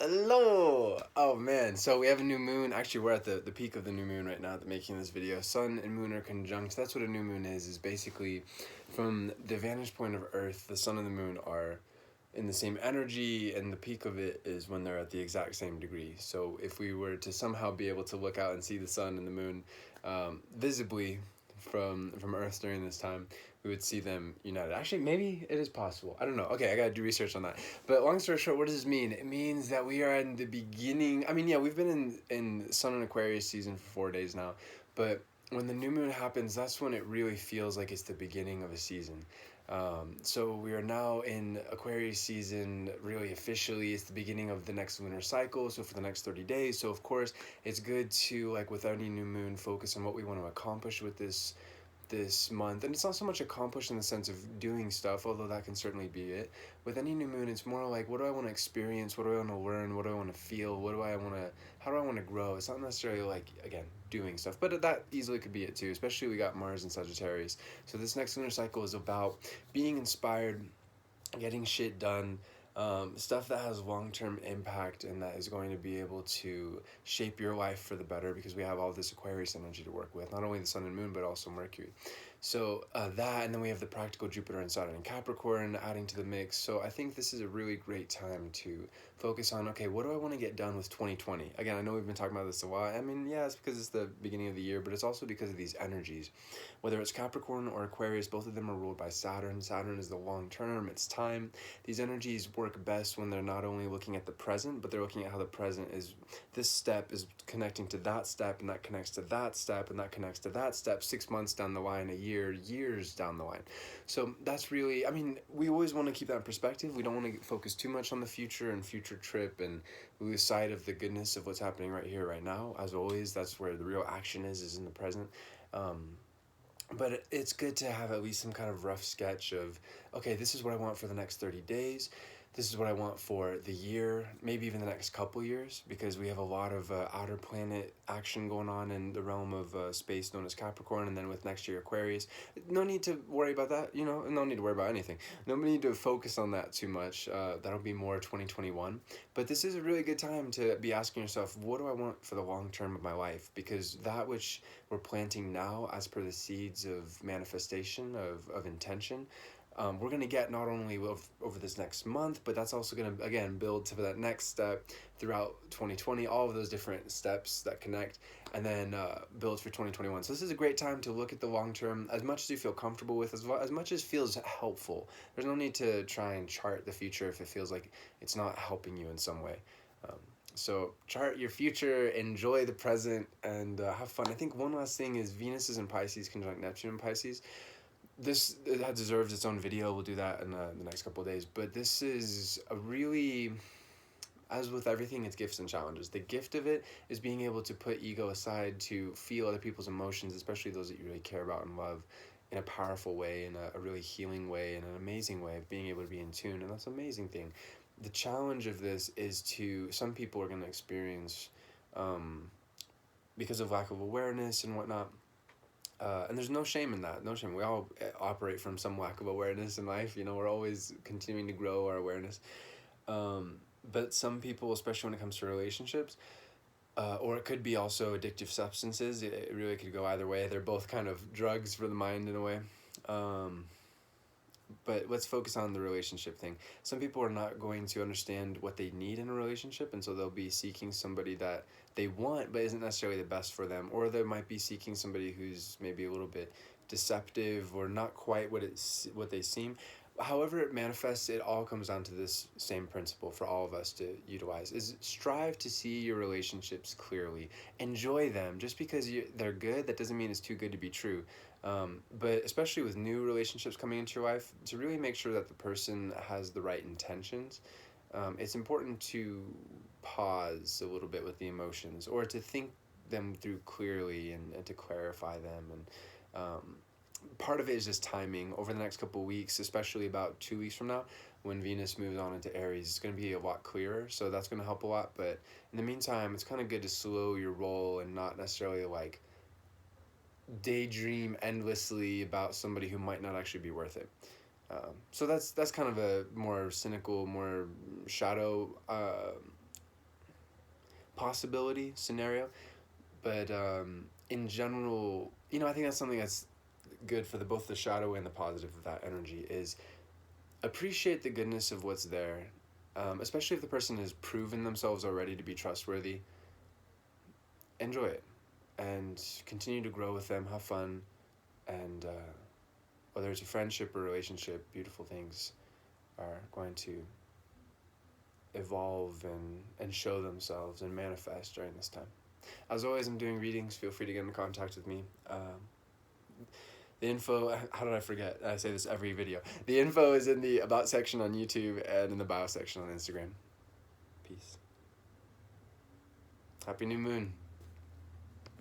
Hello! Oh man, so we have a new moon. Actually, we're at the peak of the new moon right now at the making of this video. Sun and moon are conjunct. That's what a new moon is basically from the vantage point of Earth, the sun and the moon are in the same energy, and the peak of it is when they're at the exact same degree. So if we were to somehow be able to look out and see the sun and the moon visibly from Earth during this time, we would see them united. Actually, maybe it is possible. I don't know. Okay, I gotta do research on that. But long story short, what does this mean? It means that we are in the beginning. I mean, yeah, we've been in Sun and Aquarius season for 4 days now, but when the new moon happens, that's when it really feels like it's the beginning of a season. So we are now in Aquarius season, really officially. It's the beginning of the next lunar cycle, so for the next 30 days. So of course, it's good to, like with any new moon, focus on what we want to accomplish with this month. And it's not so much accomplished in the sense of doing stuff, although that can certainly be it. With any new moon, it's more like, what do I want to experience? What do I want to learn? What do I want to feel? How do I want to grow? It's not necessarily like, again, doing stuff, but that easily could be it too, especially we got Mars in Sagittarius. So this next lunar cycle is about being inspired, getting shit done, stuff that has long-term impact and that is going to be able to shape your life for the better, because we have all this Aquarius energy to work with, not only the sun and moon but also Mercury. So that, and then we have the practical Jupiter and Saturn and Capricorn adding to the mix. So I think this is a really great time to focus on, okay, what do I want to get done with 2020? Again, I know we've been talking about this a while. I mean, yeah, it's because it's the beginning of the year, but it's also because of these energies. Whether it's Capricorn or Aquarius, both of them are ruled by Saturn. Saturn is the long term, it's time. These energies work best when they're not only looking at the present, but they're looking at how the present is, this step is connecting to that step, and that connects to that step, and that connects to that step 6 months down the line, a year, years down the line. So that's really, I mean, we always want to keep that in perspective. We don't want to focus too much on the future and future trip and lose sight of the goodness of what's happening right here, right now. As always, that's where the real action is in the present. But it's good to have at least some kind of rough sketch of, okay, this is what I want for the next 30 days. This is what I want for the year, maybe even the next couple years, because we have a lot of outer planet action going on in the realm of space known as Capricorn, and then with next year Aquarius. No need to worry about that, no need to worry about anything. No need to focus on that too much. That'll be more 2021. But this is a really good time to be asking yourself, what do I want for the long term of my life? Because that which we're planting now, as per the seeds of manifestation, of intention, we're going to get not only over this next month, but that's also going to, again, build to that next step throughout 2020, all of those different steps that connect, and then build for 2021. So this is a great time to look at the long term, as much as you feel comfortable with, as much as feels helpful. There's no need to try and chart the future if it feels like it's not helping you in some way. So chart your future, enjoy the present, and have fun. I think one last thing is Venus is in Pisces conjunct Neptune in Pisces. This deserves its own video. We'll do that in the next couple of days. But this is a really, as with everything, it's gifts and challenges. The gift of it is being able to put ego aside to feel other people's emotions, especially those that you really care about and love, in a powerful way, in a really healing way, in an amazing way of being able to be in tune. And that's an amazing thing. The challenge of this is some people are going to experience, because of lack of awareness and whatnot, and there's no shame in that. No shame. We all operate from some lack of awareness in life. We're always continuing to grow our awareness. But some people, especially when it comes to relationships, or it could be also addictive substances. It really could go either way. They're both kind of drugs for the mind in a way. But let's focus on the relationship thing. Some people are not going to understand what they need in a relationship, and so they'll be seeking somebody that they want but isn't necessarily the best for them, or they might be seeking somebody who's maybe a little bit deceptive or not quite what they seem. However it manifests, it all comes down to this same principle for all of us to utilize, is strive to see your relationships clearly. Enjoy them. Just because they're good, that doesn't mean it's too good to be true. But especially with new relationships coming into your life, to really make sure that the person has the right intentions, it's important to pause a little bit with the emotions, or to think them through clearly, and to clarify them. And part of it is just timing. Over the next couple of weeks, especially about 2 weeks from now, when Venus moves on into Aries, it's going to be a lot clearer, so that's going to help a lot. But in the meantime, it's kind of good to slow your roll and not necessarily like daydream endlessly about somebody who might not actually be worth it. So that's kind of a more cynical, more shadow possibility scenario, but in general, you know, I think that's something that's good for both the shadow and the positive of that energy is appreciate the goodness of what's there, especially if the person has proven themselves already to be trustworthy. Enjoy it and continue to grow with them, have fun, and whether it's a friendship or relationship, beautiful things are going to evolve and show themselves and manifest during this time. As always, I'm doing readings. Feel free to get in contact with me. The info, how did I forget? I say this every video. The info is in the About section on YouTube and in the Bio section on Instagram. Peace. Happy new moon.